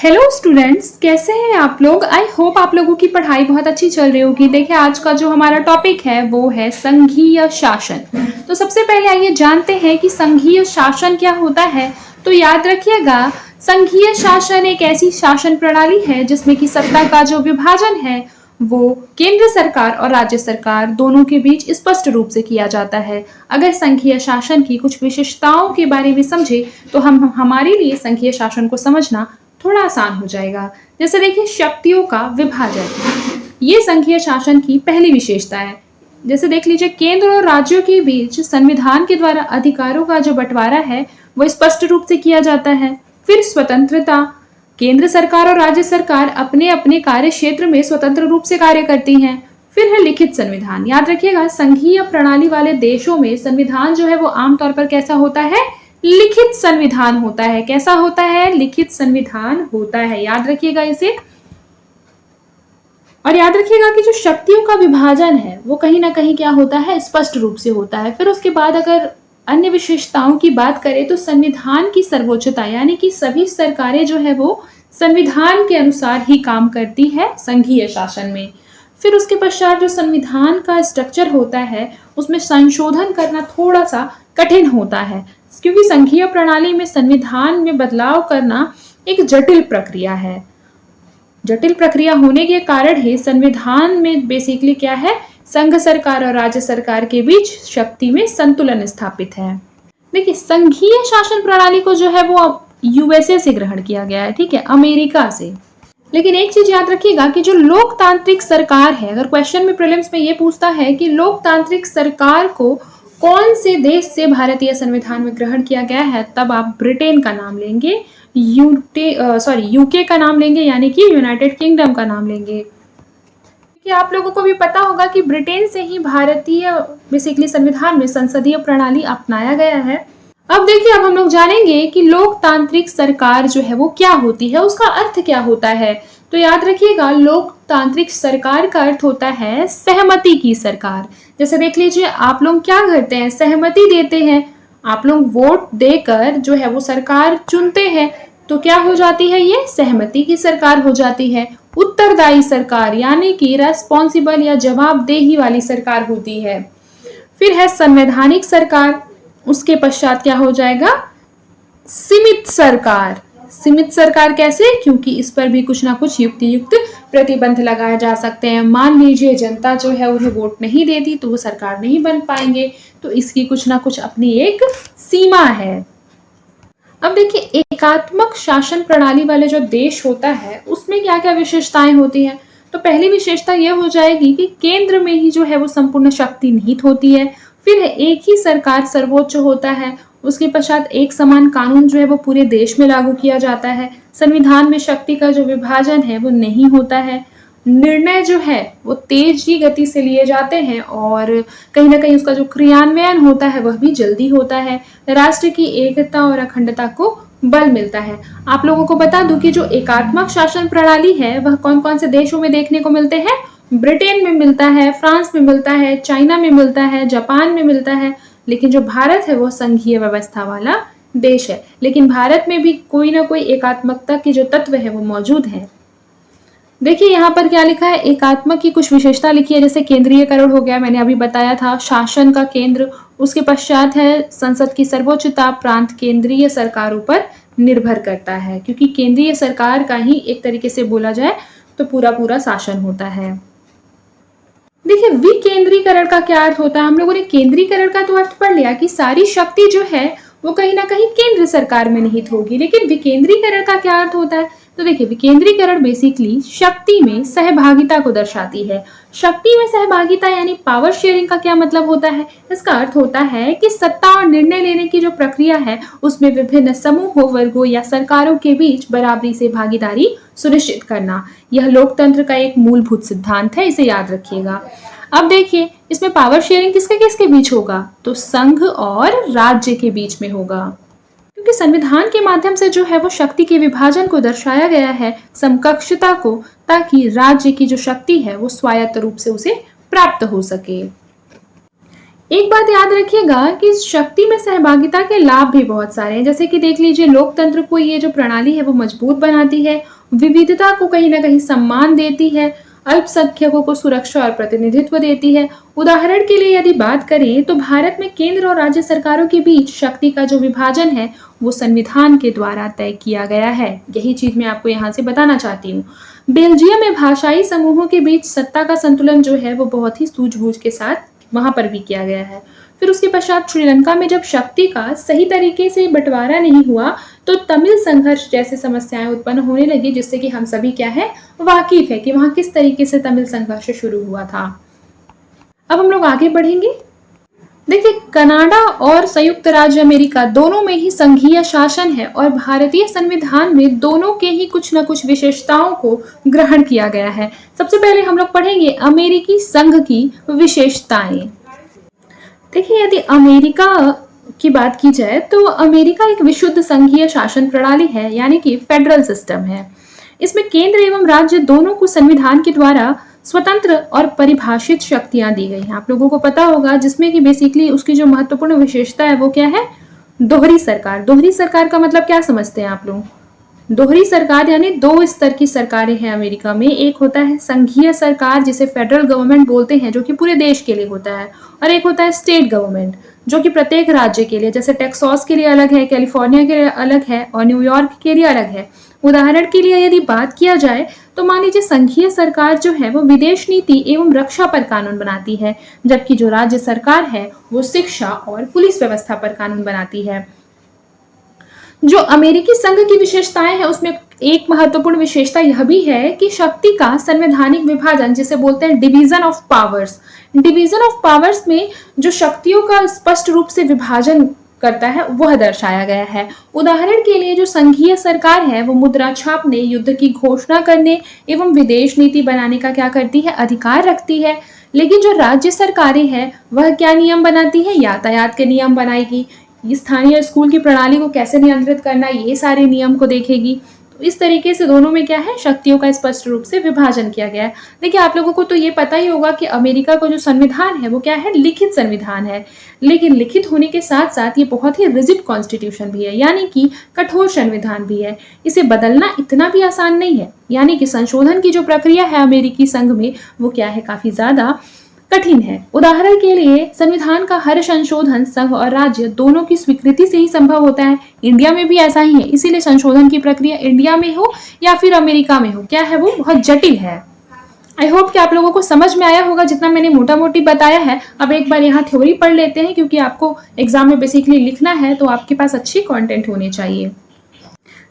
Hello students, कैसे हैं आप लोग। आई होप आप लोगों की पढ़ाई बहुत अच्छी चल रही होगी। देखिए, आज का जो हमारा टॉपिक है वो है संघीय शासन। तो सबसे पहले आइए जानते हैं कि संघीय शासन क्या होता है। तो याद रखिएगा, संघीय शासन एक ऐसी शासन प्रणाली है जिसमें कि सत्ता का जो विभाजन है वो केंद्र सरकार और राज्य सरकार दोनों के बीच स्पष्ट रूप से किया जाता है। अगर संघीय शासन की कुछ विशेषताओं के बारे में समझे तो हम हमारे लिए संघीय शासन को समझना थोड़ा आसान हो जाएगा। जैसे देखिए, शक्तियों का विभाजन, ये संघीय शासन की पहली विशेषता है। जैसे देख लीजिए, केंद्र और राज्यों के बीच संविधान के द्वारा अधिकारों का जो बंटवारा है वो स्पष्ट रूप से किया जाता है। फिर स्वतंत्रता, केंद्र सरकार और राज्य सरकार अपने अपने कार्य क्षेत्र में स्वतंत्र रूप से कार्य करती हैं। फिर है लिखित संविधान। याद रखिएगा, संघीय प्रणाली वाले देशों में संविधान जो है वो आमतौर पर कैसा होता है, लिखित संविधान होता है। कैसा होता है, लिखित संविधान होता है। याद रखिएगा इसे। और याद रखिएगा कि जो शक्तियों का विभाजन है वो कहीं ना कहीं क्या होता है, स्पष्ट रूप से होता है। फिर उसके बाद अगर अन्य विशेषताओं की बात करें तो संविधान की सर्वोच्चता, यानी कि सभी सरकारें जो है वो संविधान के अनुसार ही काम करती है संघीय शासन में। फिर उसके पश्चात जो संविधान का स्ट्रक्चर होता है उसमें संशोधन करना थोड़ा सा कठिन होता है, क्योंकि संघीय प्रणाली में संविधान में बदलाव करना एक जटिल प्रक्रिया है। जटिल प्रक्रिया होने के कारण ही संविधान में बेसिकली क्या है, संघ सरकार और राज्य सरकार के बीच शक्ति में संतुलन स्थापित है। देखिए, संघीय शासन प्रणाली को जो है वो अब यूएसए से ग्रहण किया गया है, ठीक है, अमेरिका से। लेकिन एक चीज याद रखिएगा कि जो लोकतांत्रिक सरकार है, अगर क्वेश्चन में प्रीलिम्स में ये पूछता है कि लोकतांत्रिक सरकार को कौन से देश से भारतीय संविधान में ग्रहण किया गया है, तब आप ब्रिटेन का नाम लेंगे, यूके का नाम लेंगे, यानी कि यूनाइटेड किंगडम का नाम लेंगे। क्योंकि आप लोगों को भी पता होगा कि ब्रिटेन से ही भारतीय बेसिकली संविधान में संसदीय प्रणाली अपनाया गया है। अब देखिए, अब हम लोग जानेंगे कि लोकतांत्रिक सरकार जो है वो क्या होती है, उसका अर्थ क्या होता है। तो याद रखिएगा, लोकतांत्रिक सरकार का अर्थ होता है सहमति की सरकार। जैसे देख लीजिए, आप लोग क्या करते हैं, सहमति देते हैं। आप लोग वोट देकर जो है वो सरकार चुनते हैं, तो क्या हो जाती है, ये सहमति की सरकार हो जाती है। उत्तरदायी सरकार, यानी कि रेस्पॉन्सिबल या जवाबदेही वाली सरकार होती है। फिर है संवैधानिक सरकार। उसके पश्चात क्या हो जाएगा, सीमित सरकार। सीमित सरकार कैसे, क्योंकि इस पर भी कुछ ना कुछ युक्त प्रतिबंध लगाए जा सकते हैं। मान लीजिए जनता जो है उन्हें वोट नहीं देती तो वो सरकार नहीं बन पाएंगे, तो इसकी कुछ ना कुछ अपनी एक सीमा है। अब देखिए, एकात्मक शासन प्रणाली वाले जो देश होता है उसमें क्या क्या विशेषताएं होती हैं। तो पहली विशेषता यह हो जाएगी कि केंद्र में ही जो है वो संपूर्ण शक्ति निहित होती है। फिर एक ही सरकार सर्वोच्च होता है। उसके पश्चात एक समान कानून जो है वो पूरे देश में लागू किया जाता है। संविधान में शक्ति का जो विभाजन है वो नहीं होता है। निर्णय जो है वो तेजी गति से लिए जाते हैं और कहीं ना कहीं उसका जो क्रियान्वयन होता है वह भी जल्दी होता है। राष्ट्र की एकता और अखंडता को बल मिलता है। आप लोगों को बता दूं कि जो एकात्मक शासन प्रणाली है वह कौन कौन से देशों में देखने को मिलते हैं। ब्रिटेन में मिलता है, फ्रांस में मिलता है, चाइना में मिलता है, जापान में मिलता है। लेकिन जो भारत है वो संघीय व्यवस्था वाला देश है, लेकिन भारत में भी कोई ना कोई एकात्मकता के जो तत्व है वो मौजूद है। देखिए, यहाँ पर क्या लिखा है, एकात्मक की कुछ विशेषता लिखी है। जैसे केंद्रीयकरण हो गया, मैंने अभी बताया था, शासन का केंद्र। उसके पश्चात है संसद की सर्वोच्चता। प्रांत केंद्रीय सरकारों पर निर्भर करता है, क्योंकि केंद्रीय सरकार का ही एक तरीके से बोला जाए तो पूरा पूरा शासन होता है। देखिए, विकेंद्रीकरण का क्या अर्थ होता है। हम लोगों ने केंद्रीकरण का तो अर्थ पढ़ लिया कि सारी शक्ति जो है वो कहीं ना कहीं केंद्र सरकार में निहित होगी, लेकिन विकेंद्रीकरण का क्या अर्थ होता है। तो देखिए, विकेंद्रीकरण बेसिकली शक्ति में सहभागिता को दर्शाती है। शक्ति में सहभागिता यानी पावर शेयरिंग का क्या मतलब होता है। इसका अर्थ होता है कि सत्ता और निर्णय लेने की जो प्रक्रिया है उसमें विभिन्न समूहों, वर्गों या सरकारों के बीच बराबरी से भागीदारी सुनिश्चित करना। यह लोकतंत्र का एक मूलभूत सिद्धांत है, इसे याद रखिएगा। अब देखिए, इसमें पावर शेयरिंग किसके किसके बीच होगा, तो संघ और राज्य के बीच में होगा, क्योंकि संविधान के माध्यम से जो है वो शक्ति के विभाजन को दर्शाया गया है, समकक्षता को, ताकि राज्य की जो शक्ति है वो स्वायत्त रूप से उसे प्राप्त हो सके। एक बात याद रखिएगा कि शक्ति में सहभागिता के लाभ भी बहुत सारे हैं। जैसे कि देख लीजिए, लोकतंत्र को ये जो प्रणाली है वो मजबूत बनाती है, विविधता को कहीं ना कहीं सम्मान देती है, अल्पसंख्यकों को सुरक्षा और प्रतिनिधित्व देती है। उदाहरण के लिए यदि बात करें तो भारत में केंद्र और राज्य सरकारों के बीच शक्ति का जो विभाजन है वो संविधान के द्वारा तय किया गया है। यही चीज मैं आपको यहाँ से बताना चाहती हूँ। बेल्जियम में भाषाई समूहों के बीच सत्ता का संतुलन जो है वो बहुत ही सूझबूझ के साथ वहां पर भी किया गया है। फिर उसके पश्चात श्रीलंका में जब शक्ति का सही तरीके से बंटवारा नहीं हुआ तो तमिल संघर्ष जैसे समस्याएं उत्पन्न होने लगी, जिससे कि हम सभी क्या है वाकिफ है कि वहां किस तरीके से तमिल संघर्ष शुरू हुआ था। अब हम लोग आगे बढ़ेंगे। देखिए, कनाडा और संयुक्त राज्य अमेरिका दोनों में ही संघीय शासन है और भारतीय संविधान में दोनों के ही कुछ न कुछ विशेषताओं को ग्रहण किया गया है। सबसे पहले हम लोग पढ़ेंगे अमेरिकी संघ की विशेषताएं। देखिए, यदि अमेरिका की बात की जाए तो अमेरिका एक विशुद्ध संघीय शासन प्रणाली है, यानी कि फेडरल सिस्टम है। इसमें केंद्र एवं राज्य दोनों को संविधान के द्वारा स्वतंत्र और परिभाषित शक्तियां दी गई हैं। आप लोगों को पता होगा, जिसमें कि बेसिकली उसकी जो महत्वपूर्ण विशेषता है वो क्या है, दोहरी सरकार। दोहरी सरकार का मतलब क्या समझते हैं आप लोग? दोहरी सरकार यानी दो स्तर की सरकारें हैं अमेरिका में। एक होता है संघीय सरकार जिसे फेडरल गवर्नमेंट बोलते हैं, जो कि पूरे देश के लिए होता है, और एक होता है स्टेट गवर्नमेंट जो कि प्रत्येक राज्य के लिए, जैसे टेक्सास के लिए अलग है, कैलिफोर्निया के लिए अलग है और न्यूयॉर्क के लिए अलग है। उदाहरण के लिए यदि बात किया जाए तो मान लीजिए संघीय सरकार जो है वो विदेश नीति एवं रक्षा पर कानून बनाती है, जबकि जो राज्य सरकार है वो शिक्षा और पुलिस व्यवस्था पर कानून बनाती है। जो अमेरिकी संघ की विशेषताएं हैं उसमें एक महत्वपूर्ण विशेषता यह भी है कि शक्ति का संवैधानिक विभाजन, जिसे बोलते हैं division of powers, division of powers में जो शक्तियों का स्पष्ट रूप से विभाजन करता है वह दर्शाया गया है। उदाहरण के लिए जो संघीय सरकार है वो मुद्रा छापने, युद्ध की घोषणा करने एवं विदेश नीति बनाने का क्या करती है, अधिकार रखती है। लेकिन जो राज्य सरकारें हैं वह क्या नियम बनाती है, यातायात के नियम बनाएगी, स्थानीय स्कूल की प्रणाली को कैसे नियंत्रित करना, ये सारे नियम को देखेगी। तो इस तरीके से दोनों में क्या है, शक्तियों का स्पष्ट रूप से विभाजन किया गया है। देखिए, आप लोगों को तो ये पता ही होगा कि अमेरिका का जो संविधान है वो क्या है, लिखित संविधान है। लेकिन लिखित होने के साथ साथ ये बहुत ही रिजिड कॉन्स्टिट्यूशन भी है, यानी कि कठोर संविधान भी है। इसे बदलना इतना भी आसान नहीं है, यानी कि संशोधन की जो प्रक्रिया है अमेरिकी संघ में वो क्या है, काफी ज्यादा कठिन है। उदाहरण के लिए संविधान का हर संशोधन संघ और राज्य दोनों की स्वीकृति से ही संभव होता है। इंडिया में भी ऐसा ही है, इसीलिए संशोधन की प्रक्रिया इंडिया में हो या फिर अमेरिका में हो, क्या है वो बहुत जटिल है। आई होप कि आप लोगों को समझ में आया होगा जितना मैंने मोटा मोटी बताया है। अब एक बार यहाँ थ्योरी पढ़ लेते हैं, क्योंकि आपको एग्जाम में बेसिकली लिखना है तो आपके पास अच्छी कंटेंट होने चाहिए।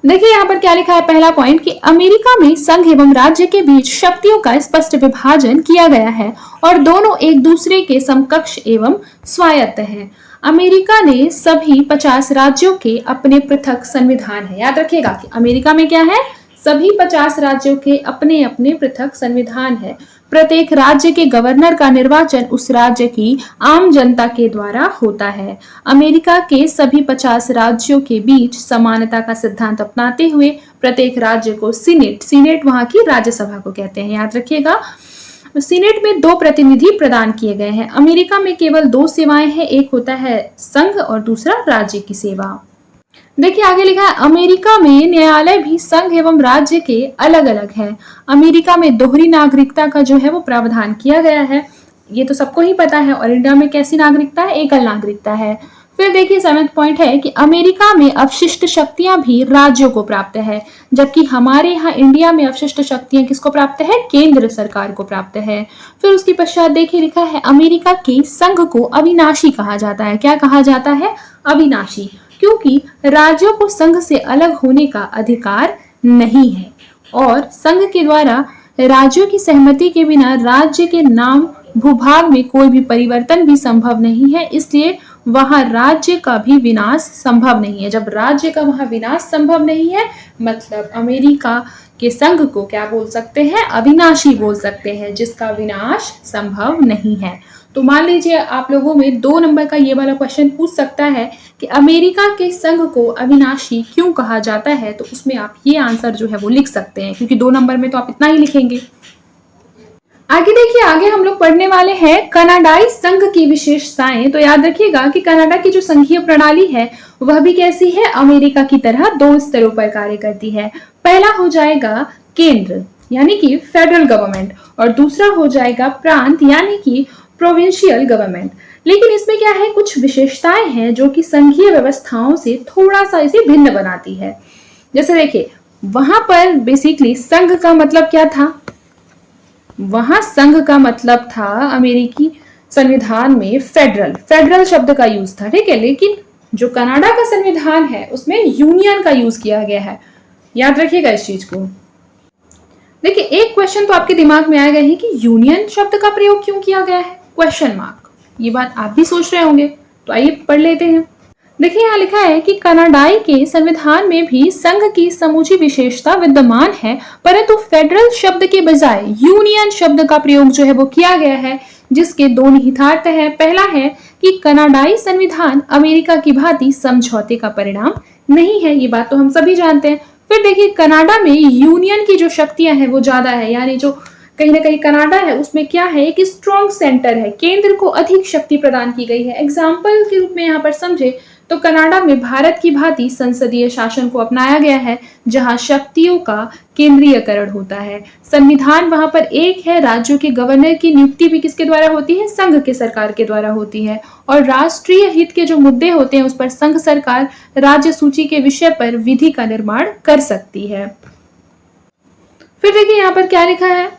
देखिए यहाँ पर क्या लिखा है, पहला पॉइंट कि अमेरिका में संघ एवं राज्य के बीच शक्तियों का स्पष्ट विभाजन किया गया है और दोनों एक दूसरे के समकक्ष एवं स्वायत्त हैं। अमेरिका ने सभी 50 राज्यों के अपने पृथक संविधान है। याद रखिएगा कि अमेरिका में क्या है, सभी 50 राज्यों के अपने अपने पृथक संविधान है। प्रत्येक राज्य के गवर्नर का निर्वाचन उस राज्य की आम जनता के द्वारा होता है। अमेरिका के सभी 50 राज्यों के बीच समानता का सिद्धांत अपनाते हुए प्रत्येक राज्य को सीनेट वहां की राज्यसभा को कहते हैं, याद रखिएगा। सीनेट में 2 प्रतिनिधि प्रदान किए गए हैं। अमेरिका में केवल 2 सेवाएं हैं, एक होता है संघ और दूसरा राज्य की सेवा। देखिए आगे लिखा है, अमेरिका में न्यायालय भी संघ एवं राज्य के अलग अलग है। अमेरिका में दोहरी नागरिकता का जो है वो प्रावधान किया गया है, ये तो सबको ही पता है। और इंडिया में कैसी नागरिकता है, एकल नागरिकता है। फिर देखिए 7वां पॉइंट है कि अमेरिका में अवशिष्ट शक्तियां भी राज्यों को प्राप्त है, जबकि हमारे यहाँ इंडिया में अवशिष्ट शक्तियां किसको प्राप्त है, केंद्र सरकार को प्राप्त है। फिर उसके पश्चात देखिए लिखा है, अमेरिका के संघ को अविनाशी कहा जाता है। क्या कहा जाता है, अविनाशी, क्योंकि राज्यों को संघ से अलग होने का अधिकार नहीं है और संघ के द्वारा राज्यों की सहमति के बिना राज्य के नाम भूभाग में कोई भी परिवर्तन भी संभव नहीं है, इसलिए वहां राज्य का भी विनाश संभव नहीं है। जब राज्य का वहां विनाश संभव नहीं है मतलब अमेरिका के संघ को क्या बोल सकते हैं, अविनाशी बोल सकते हैं, जिसका विनाश संभव नहीं है। तो मान लीजिए आप लोगों में 2 नंबर का ये वाला क्वेश्चन पूछ सकता है कि अमेरिका के संघ को अविनाशी क्यों कहा जाता है, तो उसमें आप ये आंसर जो है वो लिख सकते हैं, क्योंकि 2 नंबर में तो आप इतना ही लिखेंगे। आगे देखिए, आगे हम लोग पढ़ने वाले हैं कनाडाई संघ की विशेषताएं। तो याद रखिएगा कि कनाडा की जो संघीय प्रणाली है वह भी कैसी है, अमेरिका की तरह दो स्तरों पर कार्य करती है। पहला हो जाएगा केंद्र यानी कि फेडरल गवर्नमेंट, और दूसरा हो जाएगा प्रांत यानी कि प्रोविंशियल गवर्नमेंट। लेकिन इसमें क्या है, कुछ विशेषताएं हैं जो कि संघीय व्यवस्थाओं से थोड़ा सा इसे भिन्न बनाती है। जैसे देखिए, वहां पर बेसिकली संघ का मतलब क्या था, वहां संघ का मतलब था अमेरिकी संविधान में फेडरल, फेडरल शब्द का यूज था, ठीक है। लेकिन जो कनाडा का संविधान है उसमें यूनियन का यूज किया गया है। याद रखिएगा इस चीज को। देखिए, एक क्वेश्चन तो आपके दिमाग में आएगा ही कि यूनियन शब्द का प्रयोग क्यों किया गया है, क्वेश्चन मार्क। ये बात आप भी सोच रहे होंगे, तो आइए पढ़ लेते हैं। देखिए, यहाँ लिखा है कि कनाडाई के संविधान में भी संघ की समूची विशेषता विद्यमान है, परंतु फेडरल शब्द के बजाय यूनियन शब्द का प्रयोग जो है वो किया गया है, जिसके दो निहितार्थ है। पहला है कि कनाडाई संविधान अमेरिका की भांति समझौते का परिणाम नहीं है, ये बात तो हम सभी जानते हैं। फिर देखिए, कनाडा में यूनियन की जो शक्तियां हैं वो ज्यादा है, यानी जो कहीं ना कहीं कनाडा है उसमें क्या है, एक स्ट्रॉन्ग सेंटर है, केंद्र को अधिक शक्ति प्रदान की गई है। एग्जाम्पल के रूप में यहाँ पर समझे तो कनाडा में भारत की भांति संसदीय शासन को अपनाया गया है, जहां शक्तियों का केंद्रीयकरण होता है। संविधान वहां पर एक है, राज्यों के गवर्नर की नियुक्ति भी किसके द्वारा होती है, संघ के सरकार के द्वारा होती है, और राष्ट्रीय हित के जो मुद्दे होते हैं उस पर संघ सरकार राज्य सूची के विषय पर विधि का निर्माण कर सकती है। फिर देखिए, यहाँ पर क्या लिखा है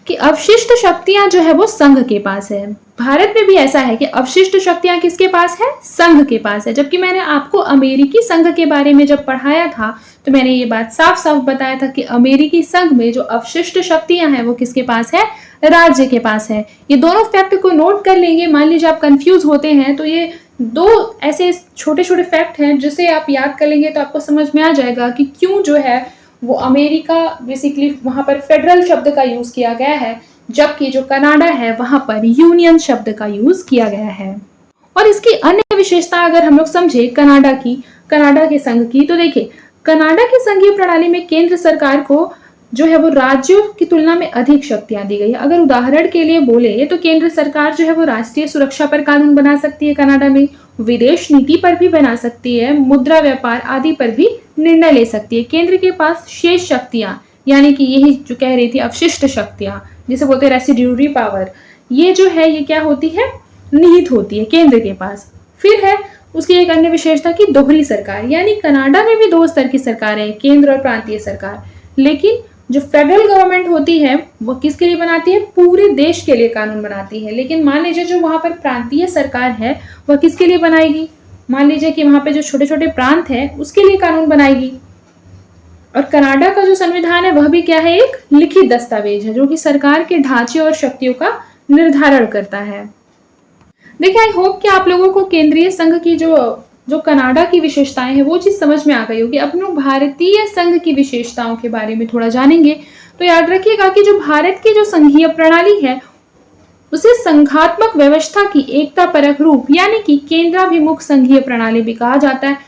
कि अवशिष्ट शक्तियां जो है वो संघ के पास है। भारत में भी ऐसा है कि अवशिष्ट शक्तियां किसके पास है, संघ के पास है। जबकि मैंने आपको अमेरिकी संघ के बारे में जब पढ़ाया था तो मैंने ये बात साफ साफ बताया था कि अमेरिकी संघ में जो अवशिष्ट शक्तियां हैं वो किसके पास है, राज्य के पास है। ये दोनों फैक्ट को नोट कर लेंगे। मान लीजिए आप कंफ्यूज होते हैं तो ये दो ऐसे छोटे छोटे फैक्ट हैं जिसे आप याद कर लेंगे तो आपको समझ में आ जाएगा कि क्यों जो है वो अमेरिका बेसिकली वहां पर फेडरल शब्द का यूज किया गया है, जबकि जो कनाडा है वहां पर यूनियन शब्द का यूज किया गया है। और इसकी अन्य विशेषता अगर हम लोग समझे कनाडा की, कनाडा के संघ की, तो देखिए कनाडा की संघीय प्रणाली में केंद्र सरकार को जो है वो राज्यों की तुलना में अधिक शक्तियां दी गई है। अगर उदाहरण के लिए बोले तो केंद्र सरकार जो है वो राष्ट्रीय सुरक्षा पर कानून बना सकती है कनाडा में, विदेश नीति पर भी बना सकती है, मुद्रा व्यापार आदि पर भी निर्णय ले सकती है। केंद्र के पास शेष शक्तियां यानी कि यही जो कह रही थी अवशिष्ट शक्तियां, जिसे बोलते हैं रेसिड्यूरी पावर, ये जो है ये क्या होती है, निहित होती है केंद्र के पास। फिर है उसकी एक अन्य विशेषता की दोहरी सरकार, यानी कनाडा में भी दो स्तर की सरकार है, केंद्र और प्रांतीय सरकार। लेकिन जो फेडरल गवर्नमेंट होती है वो किसके लिए बनाती है, पूरे देश के लिए कानून बनाती है। लेकिन मान लीजिए जो वहां पर प्रांतीय सरकार है वह किसके लिए बनाएगी, मान लीजिए कि वहां पे जो छोटे छोटे प्रांत है उसके लिए कानून बनाएगी। और कनाडा का जो संविधान है वह भी क्या है, एक लिखित दस्तावेज है जो कि सरकार के ढांचे और शक्तियों का निर्धारण करता है। देखिए, आई होप कि आप लोगों को केंद्रीय संघ की जो कनाडा की विशेषताएं हैं वो चीज समझ में आ गई होगी। अब हम लोग भारतीय संघ की विशेषताओं के बारे में थोड़ा जानेंगे। तो याद रखिएगा कि जो भारत की जो संघीय प्रणाली है उसे संघात्मक व्यवस्था की एकता परक रूप यानी कि केंद्राभिमुख संघीय प्रणाली भी कहा जाता है।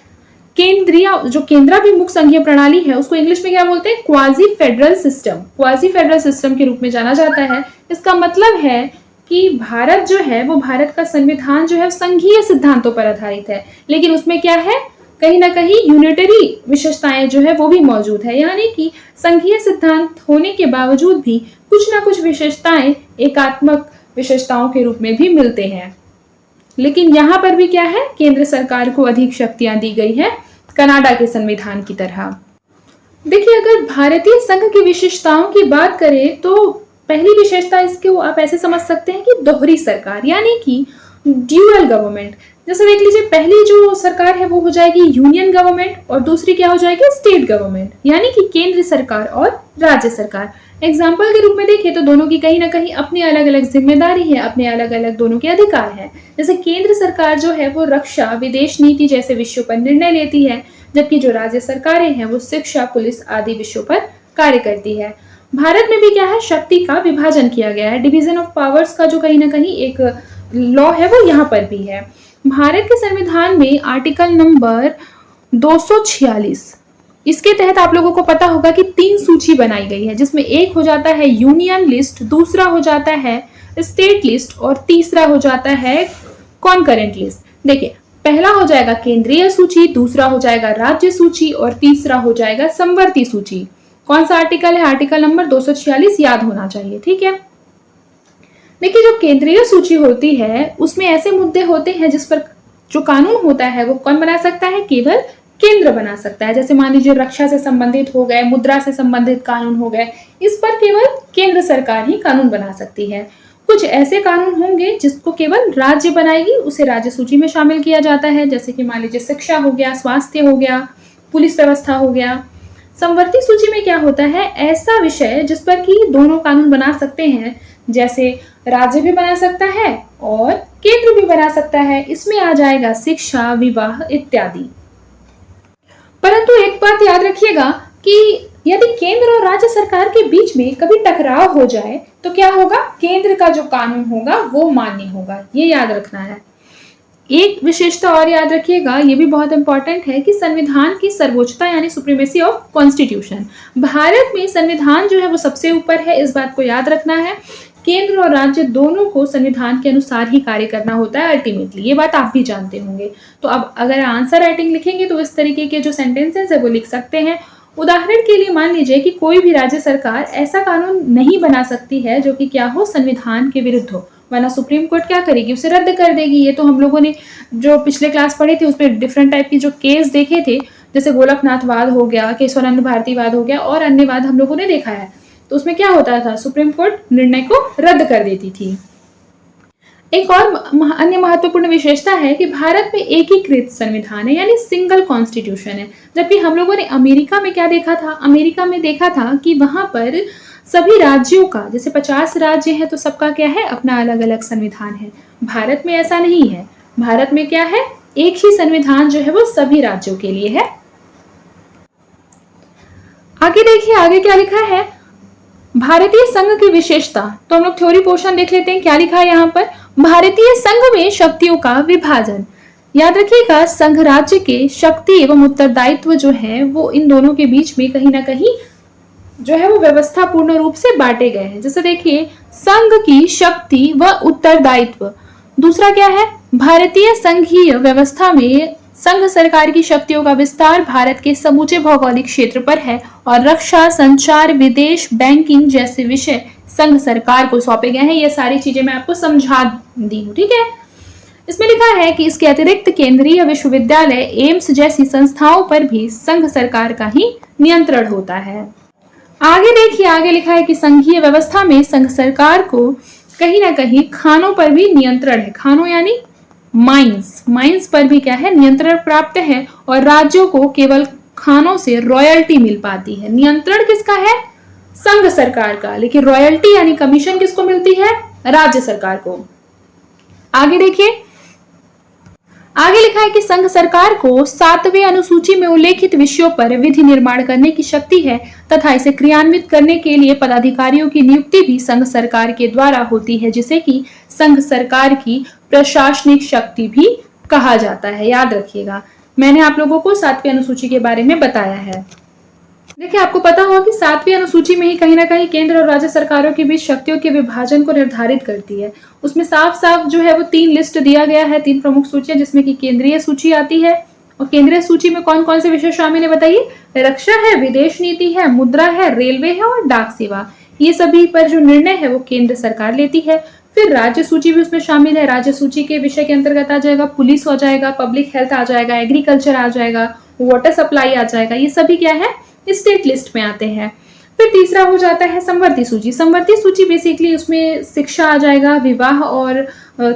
केंद्राभिमुख संघीय प्रणाली है उसको इंग्लिश में क्या बोलते हैं, quasi federal system, quasi federal system के रूप में जाना जाता है। इसका मतलब है कि भारत जो है वो, भारत का संविधान जो है संघीय सिद्धांतों पर आधारित है, लेकिन उसमें क्या है, कहीं ना कहीं यूनिटरी विशेषताएं जो है वो भी मौजूद है। यानी कि संघीय सिद्धांत होने के बावजूद भी कुछ ना कुछ विशेषताएं एकात्मक विशेषताओं के रूप में भी मिलते हैं। लेकिन यहाँ पर भी क्या है, केंद्र सरकार को अधिक शक्तियां दी गई है कनाडा के संविधान की तरह। देखिए, अगर भारतीय संघ की विशेषताओं की बात करें तो पहली विशेषता इसको आप ऐसे समझ सकते हैं कि दोहरी सरकार यानी कि ड्यूअल गवर्नमेंट। जैसे देख लीजिए, पहली जो सरकार है वो हो जाएगी यूनियन गवर्नमेंट और दूसरी क्या हो जाएगी, स्टेट गवर्नमेंट, यानी कि केंद्र सरकार और राज्य सरकार। एग्जाम्पल के रूप में देखें तो दोनों की कहीं ना कहीं अपनी अलग अलग जिम्मेदारी है, अपने अलग अलग दोनों के अधिकार हैं। जैसे केंद्र सरकार जो है वो रक्षा, विदेश नीति जैसे विषयों पर निर्णय लेती है, जबकि जो राज्य सरकारें हैं वो शिक्षा, पुलिस आदि विषयों पर कार्य करती है। भारत में भी क्या है, शक्ति का विभाजन किया गया है, डिवीजन ऑफ पावर्स का जो कहीं ना कहीं एक लॉ है वो यहाँ पर भी है। भारत के संविधान में आर्टिकल नंबर 246 इसके तहत आप लोगों को पता होगा कि 3 सूची बनाई गई है, जिसमें एक हो जाता है यूनियन लिस्ट, दूसरा हो जाता है स्टेट लिस्ट और तीसरा हो जाता है कॉन्करेंट लिस्ट। देखिए, पहला हो जाएगा केंद्रीय सूची, दूसरा हो जाएगा राज्य सूची और तीसरा हो जाएगा समवर्ती सूची। कौन सा आर्टिकल है? आर्टिकल नंबर 246 याद होना चाहिए, ठीक है। देखिए, जो केंद्रीय सूची होती है उसमें ऐसे मुद्दे होते हैं जिस पर जो कानून होता है वो कौन बना सकता है? केवल केंद्र बना सकता है। जैसे मान लीजिए रक्षा से संबंधित हो गए, मुद्रा से संबंधित कानून हो गए, इस पर केवल केंद्र सरकार ही कानून बना सकती है। कुछ ऐसे कानून होंगे जिसको केवल राज्य बनाएगी, उसे राज्य सूची में शामिल किया जाता है। जैसे कि मान लीजिए शिक्षा हो गया, स्वास्थ्य हो गया, पुलिस व्यवस्था हो गया। समवर्ती सूची में क्या होता है? ऐसा विषय जिस पर कि दोनों कानून बना सकते हैं, जैसे राज्य भी बना सकता है और केंद्र भी बना सकता है। इसमें आ जाएगा शिक्षा, विवाह इत्यादि। परंतु एक बात याद रखिएगा कि यदि केंद्र और राज्य सरकार के बीच में कभी टकराव हो जाए तो क्या होगा? केंद्र का जो कानून होगा वो मान्य होगा, ये याद रखना है। एक विशेषता और याद रखिएगा, ये भी बहुत इंपॉर्टेंट है कि संविधान की सर्वोच्चता यानी सुप्रीमेसी ऑफ कॉन्स्टिट्यूशन। भारत में संविधान जो है वो सबसे ऊपर है, इस बात को याद रखना है। केंद्र और राज्य दोनों को संविधान के अनुसार ही कार्य करना होता है अल्टीमेटली, ये बात आप भी जानते होंगे। तो अब अगर आंसर राइटिंग लिखेंगे तो इस तरीके के जो सेंटेंसेस है वो लिख सकते हैं। उदाहरण के लिए मान लीजिए कि कोई भी राज्य सरकार ऐसा कानून नहीं बना सकती है जो कि क्या हो? संविधान के विरुद्ध हो, वरना सुप्रीम कोर्ट क्या करेगी? उसे रद्द कर देगी। ये तो हम लोगों ने जो पिछले क्लास पढ़े थे उसमें डिफरेंट टाइप की जो केस देखे थे, जैसे गोलकनाथ वाद हो गया, केशवानंद भारती वाद हो गया और अन्य वाद हम लोगों ने देखा है। तो उसमें क्या होता था? सुप्रीम कोर्ट निर्णय को रद्द कर देती थी। एक और अन्य महत्वपूर्ण विशेषता है कि भारत में एकीकृत संविधान है यानी सिंगल कॉन्स्टिट्यूशन है, जबकि हम लोगों ने अमेरिका में क्या देखा था? अमेरिका में देखा था कि वहां पर सभी राज्यों का, जैसे 50 राज्य हैं तो सबका क्या है? अपना अलग अलग संविधान है। भारत में ऐसा नहीं है। भारत में क्या है? एक ही संविधान जो है वो सभी राज्यों के लिए है। आगे देखिए, आगे क्या लिखा है? भारतीय संघ की विशेषता। तो हम लोग थ्योरी पोर्शन देख लेते हैं, क्या लिखा है यहाँ पर? भारतीय संघ में शक्तियों का विभाजन। याद रखिएगा, संघ राज्य के शक्ति एवं उत्तरदायित्व जो है वो इन दोनों के बीच में कहीं ना कहीं जो है वो व्यवस्था पूर्ण रूप से बांटे गए हैं। जैसे देखिए, संघ की शक्ति व उत्तरदायित्व। दूसरा क्या है? भारतीय संघीय व्यवस्था में संघ सरकार की शक्तियों का विस्तार भारत के समूचे भौगोलिक क्षेत्र पर है और रक्षा, संचार, विदेश, बैंकिंग जैसे विषय संघ सरकार को सौंपे गए हैं। ये सारी चीजें मैं आपको समझा दी हूँ, ठीक है। इसमें लिखा है कि इसके अतिरिक्त केंद्रीय विश्वविद्यालय, एम्स जैसी संस्थाओं पर भी संघ सरकार का ही नियंत्रण होता है। आगे देखिए, आगे लिखा है कि संघीय व्यवस्था में संघ सरकार को कहीं ना कहीं खानों पर भी नियंत्रण है। खानों यानी माइंस पर भी क्या है? नियंत्रण प्राप्त है और राज्यों को केवल खानों से रॉयल्टी मिल पाती है। नियंत्रण किसका है? संघ सरकार का, लेकिन रॉयल्टी यानी कमीशन किसको मिलती है? राज्य सरकार को। आगे देखिए, आगे लिखा है कि संघ सरकार को 7वें अनुसूची में उल्लेखित विषयों पर विधि निर्माण करने की शक्ति है तथा इसे क्रियान्वित करने के लिए पदाधिकारियों की नियुक्ति भी संघ सरकार के द्वारा होती है, जिसे कि संघ सरकार की प्रशासनिक शक्ति भी कहा जाता है। याद रखिएगा, मैंने आप लोगों को 7वीं अनुसूची के बारे में बताया है। देखिए, आपको पता होगा कि 7वीं अनुसूची में ही कहीं ना कहीं केंद्र और राज्य सरकारों के बीच शक्तियों के विभाजन को निर्धारित करती है। उसमें साफ साफ जो है वो 3 लिस्ट दिया गया है, 3 प्रमुख सूचियां, जिसमें कि केंद्रीय सूची आती है। और केंद्रीय सूची में कौन कौन से विषय शामिल है बताइए? रक्षा है, विदेश नीति है, मुद्रा है, रेलवे है और डाक सेवा। ये सभी पर जो निर्णय है वो केंद्र सरकार लेती है। फिर राज्य सूची भी उसमें शामिल है। राज्य सूची के विषय के अंतर्गत आ जाएगा पुलिस हो जाएगा, पब्लिक हेल्थ आ जाएगा, एग्रीकल्चर आ जाएगा, वाटर सप्लाई आ जाएगा। ये सभी क्या है? स्टेट लिस्ट में आते हैं। फिर तीसरा हो जाता है समवर्ती सूची। समवर्ती सूची बेसिकली उसमें शिक्षा आ जाएगा, विवाह और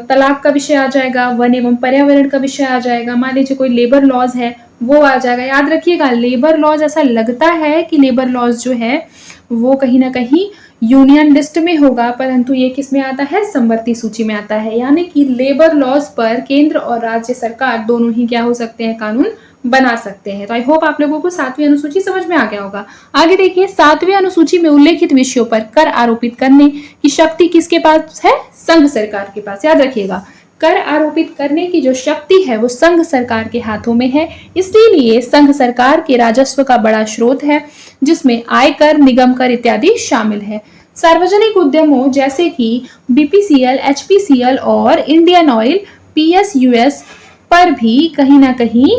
तलाक का विषय आ जाएगा, वन एवं पर्यावरण का विषय आ जाएगा। मान लीजिए कोई लेबर लॉज है वो आ जाएगा। याद रखिएगा, लेबर लॉज, ऐसा लगता है कि लेबर लॉज जो है वो कहीं ना कहीं यूनियन लिस्ट में होगा, परंतु ये किस में आता है? समवर्ती सूची में आता है। यानी कि लेबर लॉज पर केंद्र और राज्य सरकार दोनों ही क्या हो सकते हैं? कानून बना सकते हैं। तो आई होप आप लोगों को 7वीं अनुसूची समझ में आ गया होगा। आगे देखिए, 7वीं अनुसूची में उल्लेखित विषयों पर कर आरोपित करने की शक्ति किसके पास है? संघ सरकार के पास। याद रखिएगा, कर आरोपित करने की जो शक्ति है वो संघ सरकार के हाथों में है। इसीलिए संघ सरकार के राजस्व का बड़ा स्रोत है, जिसमें आयकर, निगम कर इत्यादि शामिल है। सार्वजनिक उद्यमों जैसे कि बीपीसीएल, एचपीसीएल और इंडियन ऑयल, पीएसयूएस पर भी कहीं ना कहीं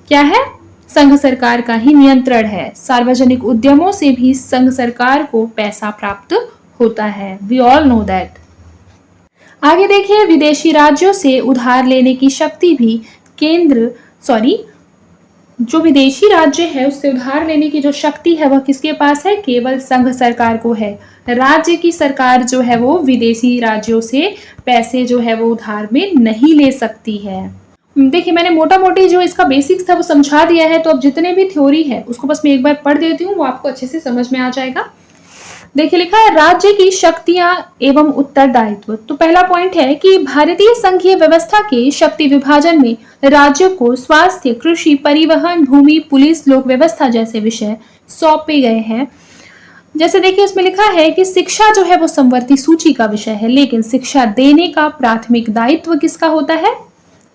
क्या है, संघ सरकार का ही नियंत्रण है। सार्वजनिक उद्यमों से भी संघ सरकार को पैसा प्राप्त होता है। We all know that. आगे देखिए, विदेशी राज्यों से उधार लेने की शक्ति भी जो विदेशी राज्य है उससे उधार लेने की जो शक्ति है वह किसके पास है? केवल संघ सरकार को है। राज्य की सरकार जो है वो विदेशी राज्यों से पैसे जो है वो उधार में नहीं ले सकती है। देखिए, मैंने मोटा मोटी जो इसका बेसिक्स था वो समझा दिया है, तो अब जितने भी थ्योरी है उसको बस मैं एक बार पढ़ देती हूँ, वो आपको अच्छे से समझ में आ जाएगा। देखिए, लिखा है राज्य की शक्तियां एवं उत्तरदायित्व। तो पहला पॉइंट है कि भारतीय संघीय व्यवस्था के शक्ति विभाजन में राज्य को स्वास्थ्य, कृषि, परिवहन, भूमि, पुलिस, लोक व्यवस्था जैसे विषय सौंपे गए हैं। जैसे देखिए, इसमें लिखा है कि शिक्षा जो है वो समवर्ती सूची का विषय है, लेकिन शिक्षा देने का प्राथमिक दायित्व किसका होता है?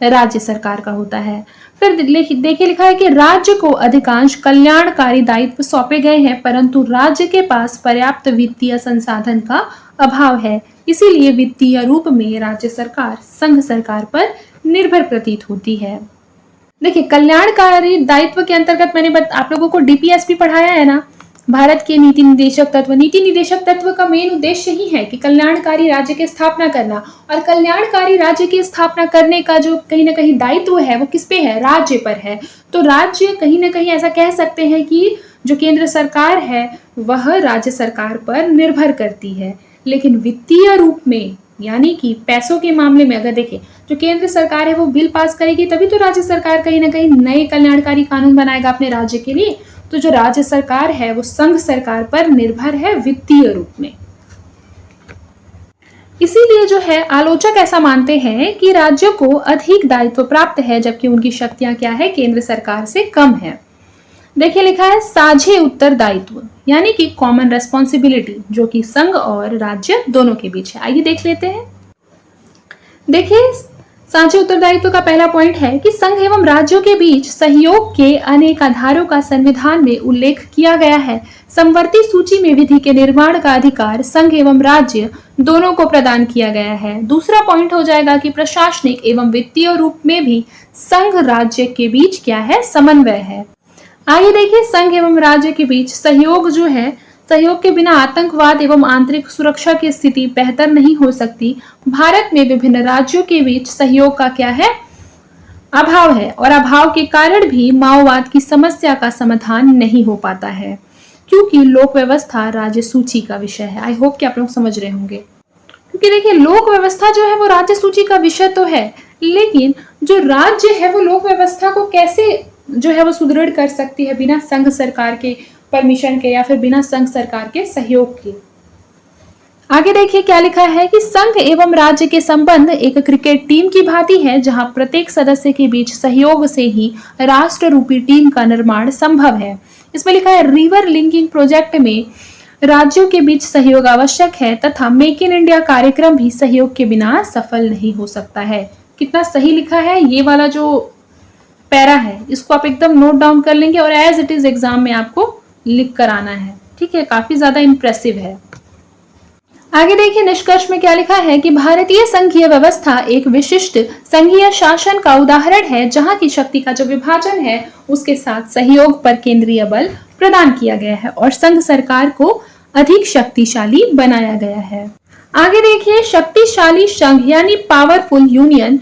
राज्य सरकार का होता है। फिर देखिए, लिखा है कि राज्य को अधिकांश कल्याणकारी दायित्व सौंपे गए हैं, परंतु राज्य के पास पर्याप्त वित्तीय संसाधन का अभाव है। इसीलिए वित्तीय रूप में राज्य सरकार संघ सरकार पर निर्भर प्रतीत होती है। देखिए, कल्याणकारी दायित्व के अंतर्गत मैंने आप लोगों को डीपीएस भी पढ़ाया है ना, भारत के नीति निदेशक तत्व। नीति निदेशक तत्व का मेन उद्देश्य ही है कि कल्याणकारी राज्य की स्थापना करना, और कल्याणकारी राज्य की स्थापना करने का जो कहीं ना कहीं दायित्व है वो किस पे है? राज्य पर है। तो राज्य कहीं ना कहीं ऐसा कह सकते हैं कि जो केंद्र सरकार है वह राज्य सरकार पर निर्भर करती है। लेकिन वित्तीय रूप में, यानी कि पैसों के मामले में अगर देखें, जो केंद्र सरकार है वो बिल पास करेगी, तभी तो राज्य सरकार कहीं ना कहीं नए कल्याणकारी कानून बनाएगा अपने राज्य के लिए। तो जो राज्य सरकार है वो संघ सरकार पर निर्भर है वित्तीय रूप में। इसीलिए जो है आलोचक ऐसा मानते हैं कि राज्यों को अधिक दायित्व प्राप्त है, जबकि उनकी शक्तियां क्या है? केंद्र सरकार से कम है। देखिए, लिखा है साझे उत्तरदायित्व, यानी कि कॉमन रेस्पॉन्सिबिलिटी, जो कि संघ और राज्य दोनों के बीच है। आइए देख लेते हैं। देखिए, साझे उत्तरदायित्व का पहला पॉइंट है कि संघ एवं राज्यों के बीच सहयोग के अनेक आधारों का संविधान में उल्लेख किया गया है। समवर्ती सूची में विधि के निर्माण का अधिकार संघ एवं राज्य दोनों को प्रदान किया गया है। दूसरा पॉइंट हो जाएगा कि प्रशासनिक एवं वित्तीय रूप में भी संघ राज्य के बीच क्या है? समन्वय है। आगे देखिए, संघ एवं राज्य के बीच सहयोग जो है, सहयोग के बिना आतंकवाद एवं आंतरिक सुरक्षा की स्थिति बेहतर नहीं हो सकती। भारत में विभिन्न राज्यों के बीच सहयोग का क्या है? अभाव है, और अभाव के कारण भी माओवाद की समस्या का समाधान नहीं हो पाता है, क्योंकि लोक व्यवस्था राज्य सूची का विषय है। आई होप कि आप लोग समझ रहे होंगे। क्योंकि देखिए, लोक व्यवस्था जो है वो राज्य सूची का विषय तो है, लेकिन जो राज्य है वो लोक व्यवस्था को कैसे जो है वो सुदृढ़ कर सकती है बिना संघ सरकार के परमिशन के या फिर बिना संघ सरकार के सहयोग के। आगे देखिए क्या लिखा है कि संघ एवं राज्य के संबंध एक क्रिकेट टीम की भांति है, जहां प्रत्येक सदस्य के बीच सहयोग से ही राष्ट्र रूपी टीम का निर्माण संभव है। इसमें लिखा है रिवर लिंकिंग प्रोजेक्ट में राज्यों के बीच सहयोग आवश्यक है, तथा मेक इन इंडिया कार्यक्रम भी सहयोग के बिना सफल नहीं हो सकता है। कितना सही लिखा है ये वाला जो पैरा है, इसको आप एकदम नोट डाउन कर लेंगे और एज इट इज एग्जाम में आपको लिख कर आना है। ठीक है, काफी ज्यादा इंप्रेसिव है। आगे देखिए निष्कर्ष में क्या लिखा है कि भारतीय संघीय व्यवस्था एक विशिष्ट संघीय शासन का उदाहरण है, जहां की शक्ति का जो विभाजन है उसके साथ सहयोग पर केंद्रीय बल प्रदान किया गया है और संघ सरकार को अधिक शक्तिशाली बनाया गया है। आगे देखिए शक्तिशाली संघ यानी पावरफुल यूनियन।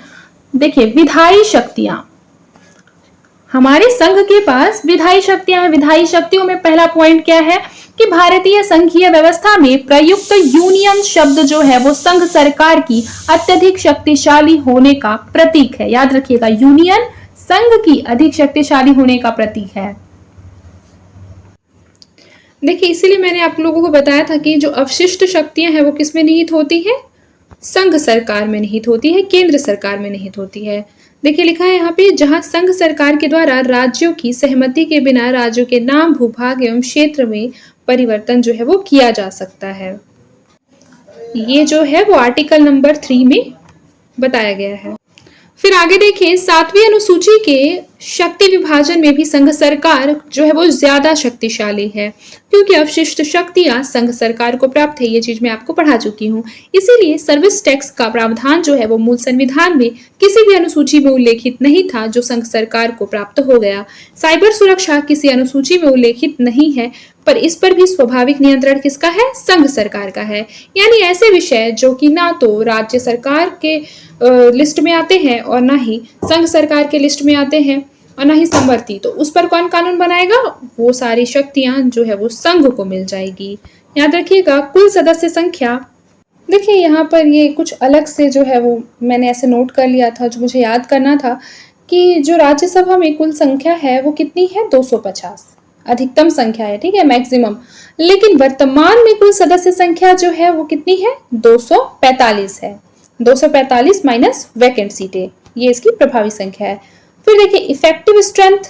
देखिए विधायी शक्तियां, हमारे संघ के पास विधायी शक्तियां हैं। विधायी शक्तियों में पहला पॉइंट क्या है कि भारतीय संघीय व्यवस्था में प्रयुक्त यूनियन शब्द जो है वो संघ सरकार की अत्यधिक शक्तिशाली होने का प्रतीक है। याद रखिएगा, यूनियन संघ की अधिक शक्तिशाली होने का प्रतीक है। देखिए इसीलिए मैंने आप लोगों को बताया था कि जो अवशिष्ट शक्तियां हैं वो किसमें निहित होती है? संघ सरकार में निहित होती है, केंद्र सरकार में निहित होती है। देखिए लिखा है यहाँ पे, जहां संघ सरकार के द्वारा राज्यों की सहमति के बिना राज्यों के नाम, भूभाग एवं क्षेत्र में परिवर्तन जो है वो किया जा सकता है। ये जो है वो आर्टिकल नंबर 3 में बताया गया है। फिर आगे देखें, 7वीं अनुसूची के शक्ति विभाजन में भी संघ सरकार जो है वो ज्यादा शक्तिशाली है, क्योंकि अवशिष्ट शक्तियां संघ सरकार को प्राप्त है। ये चीज मैं आपको पढ़ा चुकी हूँ। इसीलिए सर्विस टैक्स का प्रावधान जो है वो मूल संविधान में किसी भी अनुसूची में उल्लेखित नहीं था, जो संघ सरकार को प्राप्त हो गया। साइबर सुरक्षा किसी अनुसूची में उल्लेखित नहीं है, पर इस पर भी स्वाभाविक नियंत्रण किसका है? संघ सरकार का है। यानी ऐसे विषय जो कि ना तो राज्य सरकार के लिस्ट में आते हैं और ना ही संघ सरकार के लिस्ट में आते हैं और ना ही समवर्ती, तो उस पर कौन कानून बनाएगा? वो सारी शक्तियां जो है वो संघ को मिल जाएगी। याद रखिएगा, कुल सदस्य संख्या, देखिए यहाँ पर ये कुछ अलग से जो है वो मैंने ऐसे नोट कर लिया था, जो मुझे याद करना था कि जो राज्यसभा में कुल संख्या है वो कितनी है? 250 अधिकतम संख्या है, ठीक है, मैक्सिमम। लेकिन वर्तमान में कुल सदस्य संख्या जो है वो कितनी है? 245 है। 245 माइनस वैकेंट सीटें, ये इसकी प्रभावी संख्या है। फिर देखिए इफेक्टिव स्ट्रेंथ,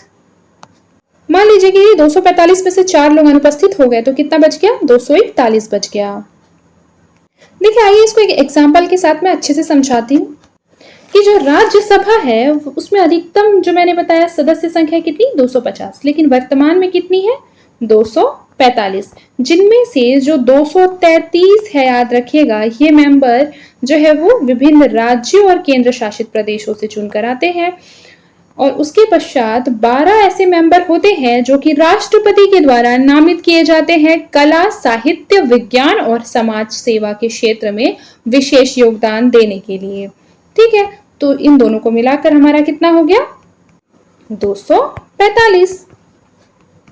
मान लीजिए कि 245 में से 4 लोग अनुपस्थित हो गए, तो कितना बच गया? 241 बच गया। देखिए आइए इसको एक एग्जाम्पल के साथ मैं अच्छे से समझाती हूँ कि जो राज्यसभा है उसमें अधिकतम जो मैंने बताया सदस्य संख्या कितनी? 250, लेकिन वर्तमान में कितनी है? 245, जिनमें से जो 233 है, याद रखिएगा, ये मेंबर जो है वो विभिन्न राज्यों और केंद्र शासित प्रदेशों से चुनकर आते हैं। और उसके पश्चात 12 ऐसे मेंबर होते हैं जो कि राष्ट्रपति के द्वारा नामित किए जाते हैं कला, साहित्य, विज्ञान और समाज सेवा के क्षेत्र में विशेष योगदान देने के लिए। ठीक है, तो इन दोनों को मिलाकर हमारा कितना हो गया? 245।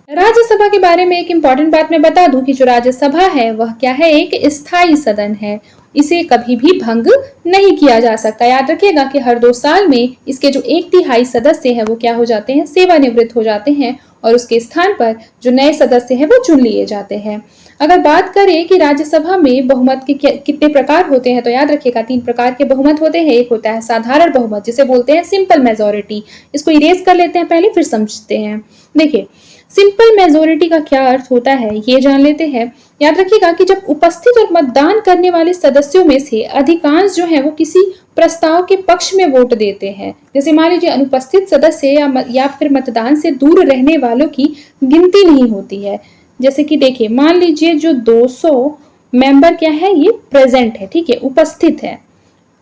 राज्यसभा के बारे में एक इंपॉर्टेंट बात मैं बता दूं कि जो राज्यसभा है वह क्या है? एक स्थायी सदन है। इसे कभी भी भंग नहीं किया जा सकता। याद रखिएगा कि हर 2 साल में इसके जो 1/3 सदस्य है वो क्या हो जाते हैं? सेवानिवृत्त हो जाते हैं और उसके स्थान पर जो नए सदस्य हैं वो चुन लिए जाते हैं। अगर बात करें कि राज्यसभा में बहुमत के कितने प्रकार होते हैं, तो याद रखिएगा 3 प्रकार के बहुमत होते हैं। एक होता है साधारण बहुमत, जिसे बोलते हैं सिंपल मेजोरिटी। इसको इरेज कर लेते हैं पहले, फिर समझते हैं। देखिए सिंपल मेजोरिटी का क्या अर्थ होता है ये जान लेते हैं। याद रखिएगा कि जब उपस्थित और मतदान करने वाले सदस्यों में से अधिकांश जो है वो किसी प्रस्ताव के पक्ष में वोट देते हैं। जैसे मान लीजिए अनुपस्थित सदस्य या फिर मतदान से दूर रहने वालों की गिनती नहीं होती है। जैसे कि देखिए मान लीजिए जो 200 मेंबर क्या है? ये प्रेजेंट है, ठीक है, उपस्थित है,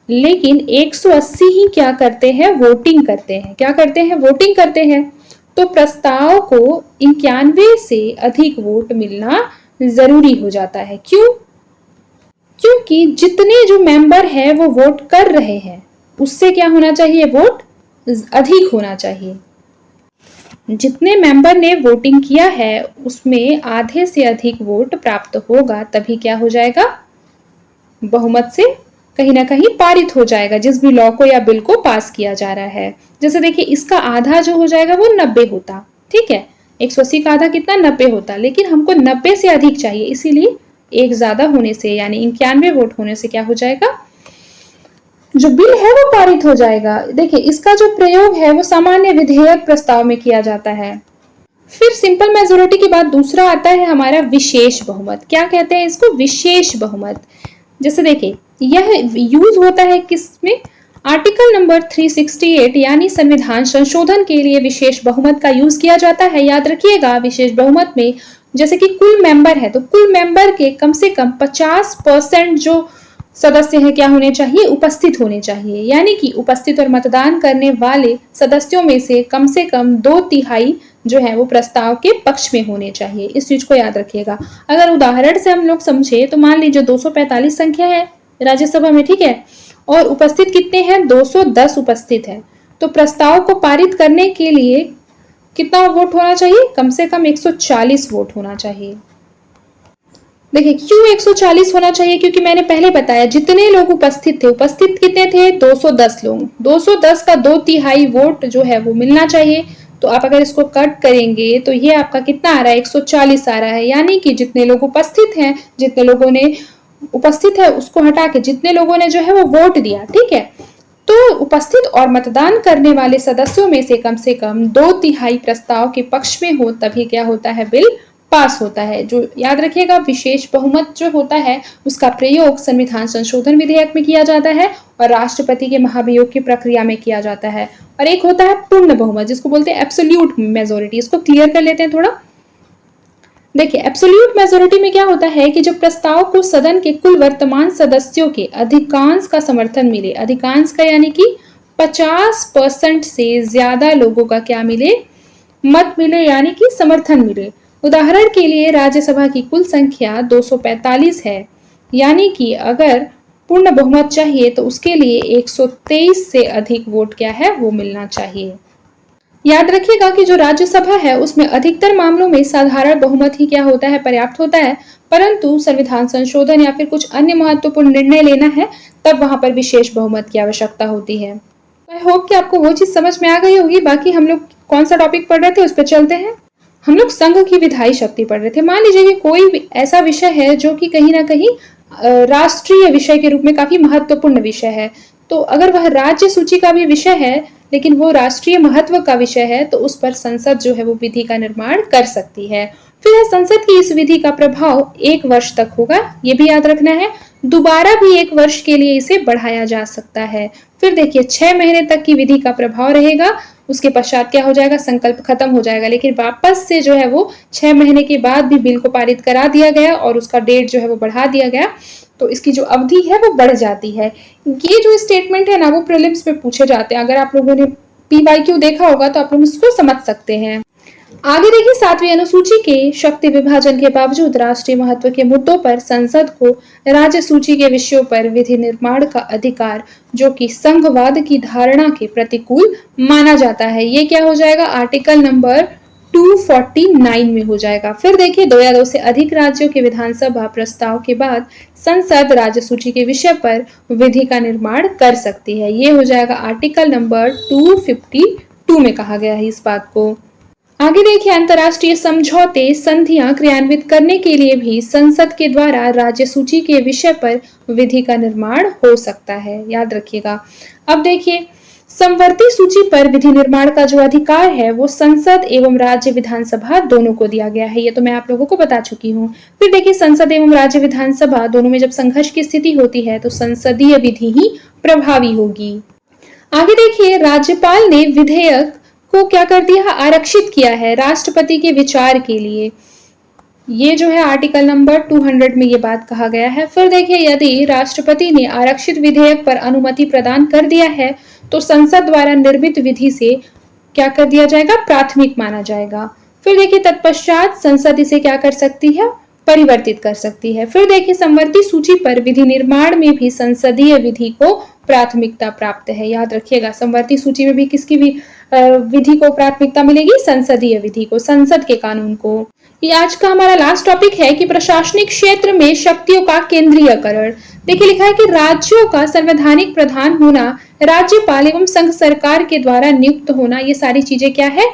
लेकिन 180 ही क्या करते हैं? वोटिंग करते हैं। क्या करते हैं? वोटिंग करते हैं। तो प्रस्ताव को 91 से अधिक वोट मिलना जरूरी हो जाता है। क्यों? क्योंकि जितने जो मेंबर है वो वोट कर रहे हैं उससे क्या होना चाहिए? वोट अधिक होना चाहिए। जितने मेंबर ने वोटिंग किया है उसमें आधे से अधिक वोट प्राप्त होगा, तभी क्या हो जाएगा? बहुमत से कहीं ना कहीं पारित हो जाएगा जिस भी लॉ को या बिल को पास किया जा रहा है। जैसे देखिए इसका आधा जो हो जाएगा वो 90 होता, ठीक है, 180 का आधा कितना? 90 होता, लेकिन हमको 90 से अधिक चाहिए, इसीलिए एक ज्यादा होने से यानी 91 वोट होने से क्या हो जाएगा? जो बिल है वो पारित हो जाएगा। देखिए इसका जो प्रयोग है वो सामान्य विधेयक प्रस्ताव में किया जाता है। फिर सिंपल मेजोरिटी के बाद दूसरा आता है हमारा विशेष बहुमत। क्या कहते हैं इसको? विशेष बहुमत। जैसे देखिए यह यूज होता है किसमें? आर्टिकल नंबर 368 यानी संविधान संशोधन के लिए विशेष बहुमत का यूज किया जाता है। याद रखिएगा विशेष बहुमत में जैसे कि कुल मेंबर है तो कुल मेंबर के कम से कम 50% जो सदस्य है क्या होने चाहिए? उपस्थित होने चाहिए। यानी कि उपस्थित और मतदान करने वाले सदस्यों में से कम 2/3 जो है वो प्रस्ताव के पक्ष में होने चाहिए। इस चीज को याद रखिएगा। अगर उदाहरण से हम लोग समझे तो मान लीजिए 245 संख्या है राज्यसभा में, ठीक है, और उपस्थित कितने हैं? 210 उपस्थित है। तो प्रस्ताव को पारित करने के लिए कितना वोट होना चाहिए? कम से कम 140 वोट होना चाहिए। देखिए क्यों 140 होना चाहिए? क्योंकि मैंने पहले बताया जितने लोग उपस्थित थे, उपस्थित कितने थे? 210 लोग। 210 का 2/3 वोट जो है वो मिलना चाहिए। तो आप अगर इसको कट करेंगे तो ये आपका कितना आ रहा है? 140 आ रहा है। यानी कि जितने लोग उपस्थित हैं, जितने लोगों ने उपस्थित है उसको हटा के जितने लोगों ने जो है वो वोट दिया, ठीक है, तो उपस्थित और मतदान करने वाले सदस्यों में से कम 2/3 प्रस्ताव के पक्ष में हो, तभी क्या होता है? बिल पास होता है। जो याद रखिएगा, विशेष बहुमत जो होता है उसका प्रयोग संविधान संशोधन विधेयक में किया जाता है और राष्ट्रपति के महाभियोग की प्रक्रिया में किया जाता है। और एक होता है पूर्ण बहुमत, जिसको बोलते हैं एब्सोल्यूट मेजोरिटी। इसको क्लियर कर लेते हैं थोड़ा। देखिए, एब्सोल्यूट मेजोरिटी में क्या होता है कि जब प्रस्ताव को सदन के कुल वर्तमान सदस्यों के अधिकांश का समर्थन मिले, अधिकांश का यानी कि 50% से ज्यादा लोगों का क्या मिले, मत मिले, यानी कि समर्थन मिले। उदाहरण के लिए राज्यसभा की कुल संख्या 245 है, यानी कि अगर पूर्ण बहुमत चाहिए तो उसके लिए 123 से अधिक वोट क्या है वो मिलना चाहिए। याद रखिएगा कि जो राज्यसभा है उसमें अधिकतर मामलों में साधारण बहुमत ही क्या होता है, पर्याप्त होता है, परंतु संविधान संशोधन या फिर कुछ अन्य महत्वपूर्ण निर्णय लेना है तब वहां पर विशेष बहुमत की आवश्यकता होती है। आई होप कि आपको वो चीज समझ में आ गई होगी। बाकी हम लोग कौन सा टॉपिक पढ़ रहे थे उस पर चलते हैं। हम लोग संघ की विधायी शक्ति पढ़ रहे थे। मान लीजिए कि कोई ऐसा विषय है जो कि कहीं ना कहीं राष्ट्रीय विषय के रूप में काफी महत्वपूर्ण विषय है, तो अगर वह राज्य सूची का भी विषय है लेकिन वो राष्ट्रीय महत्व का विषय है तो उस पर संसद जो है वो विधि का निर्माण कर सकती है। फिर संसद की इस विधि का प्रभाव 1 वर्ष तक होगा, ये भी याद रखना है। दोबारा भी 1 वर्ष के लिए इसे बढ़ाया जा सकता है। फिर देखिए 6 महीने तक की विधि का प्रभाव रहेगा, उसके पश्चात क्या हो जाएगा, संकल्प खत्म हो जाएगा। लेकिन वापस से जो है वो 6 महीने के बाद भी बिल को पारित करा दिया गया और उसका डेट जो है वो बढ़ा दिया गया, तो इसकी जो अवधि है वो बढ़ जाती है। ये जो स्टेटमेंट है ना वो प्रीलिम्स में पूछे जाते हैं। अगर आप लोगों ने PYQ देखा होगा तो आप लोग इसको समझ सकते हैं। आगे देखिए 7वीं अनुसूची के शक्ति विभाजन के बावजूद राष्ट्रीय महत्व के मुद्दों पर संसद को राज्य सूची के विषयों पर विधि निर्माण का अधिकार, जो कि संघवाद की धारणा के प्रतिकूल माना जाता है, ये क्या हो जाएगा, आर्टिकल नंबर 249 में हो जाएगा। फिर देखिए 2 या 2 से अधिक राज्यों के विधानसभा प्रस्ताव के बाद संसद राज्य सूची के विषय पर विधि का निर्माण कर सकती है, ये हो जाएगा आर्टिकल नंबर 252 में कहा गया है इस बात को। आगे देखिए अंतर्राष्ट्रीय समझौते संधियां क्रियान्वित करने के लिए भी संसद के द्वारा राज्य सूची के विषय पर विधि का निर्माण हो सकता है, याद रखिएगा। अब देखिए समवर्ती सूची पर विधि निर्माण का जो अधिकार है वो संसद एवं राज्य विधानसभा दोनों को दिया गया है, ये तो मैं आप लोगों को बता चुकी हूँ। फिर देखिए संसद एवं राज्य विधानसभा दोनों में जब संघर्ष की स्थिति होती है तो संसदीय विधि ही प्रभावी होगी। आगे देखिए राज्यपाल ने विधेयक को क्या कर दिया, आरक्षित किया है राष्ट्रपति के विचार के लिए, ये जो है आर्टिकल नंबर 200 में ये बात कहा गया है। फिर देखिए यदि राष्ट्रपति ने आरक्षित विधेयक पर अनुमति प्रदान कर दिया है तो संसद द्वारा निर्मित विधि से क्या कर दिया जाएगा, प्राथमिक माना जाएगा। फिर देखिए तत्पश्चात संसद इसे क्या कर सकती है, परिवर्तित कर सकती है। फिर देखिए समवर्ती सूची पर विधि निर्माण में भी संसदीय विधि को प्राथमिकता प्राप्त है, याद रखिएगा। समवर्ती सूची में भी किसकी भी विधि को प्राथमिकता मिलेगी, संसदीय विधि को, संसद के कानून को। ये आज का हमारा लास्ट टॉपिक है कि प्रशासनिक क्षेत्र में शक्तियों का केंद्रीयकरण। देखिए लिखा है कि राज्यों का संवैधानिक प्रधान होना, राज्यपाल एवं संघ सरकार के द्वारा नियुक्त होना, ये सारी चीजें क्या है,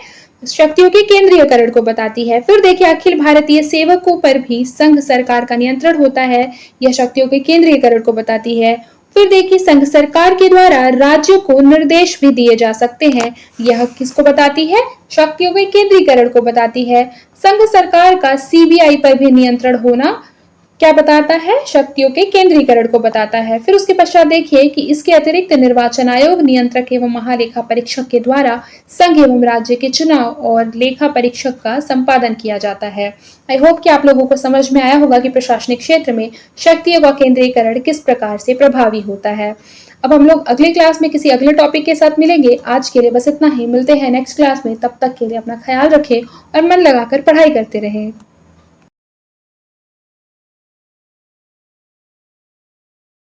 शक्तियों के केंद्रीयकरण को बताती है। फिर देखिए अखिल भारतीय सेवकों पर भी संघ सरकार का नियंत्रण होता है, यह शक्तियों के केंद्रीयकरण को बताती है। फिर देखिए संघ सरकार के द्वारा राज्यों को निर्देश भी दिए जा सकते हैं, यह किसको बताती है, शक्तियों के केंद्रीकरण को बताती है। संघ सरकार का CBI पर भी नियंत्रण होना क्या बताता है, शक्तियों के केंद्रीकरण को बताता है। फिर उसके पश्चात देखिए कि इसके अतिरिक्त निर्वाचन आयोग, नियंत्रक एवं महालेखा परीक्षक के द्वारा संघ एवं राज्य के चुनाव और लेखा परीक्षक का संपादन किया जाता है। आई होप कि आप लोगों को समझ में आया होगा कि प्रशासनिक क्षेत्र में शक्तियों का केंद्रीकरण किस प्रकार से प्रभावी होता है। अब हम लोग अगले क्लास में किसी अगले टॉपिक के साथ मिलेंगे। आज के लिए बस इतना ही, मिलते हैं नेक्स्ट क्लास में। तब तक के लिए अपना ख्याल रखें और मन लगाकर पढ़ाई करते रहें।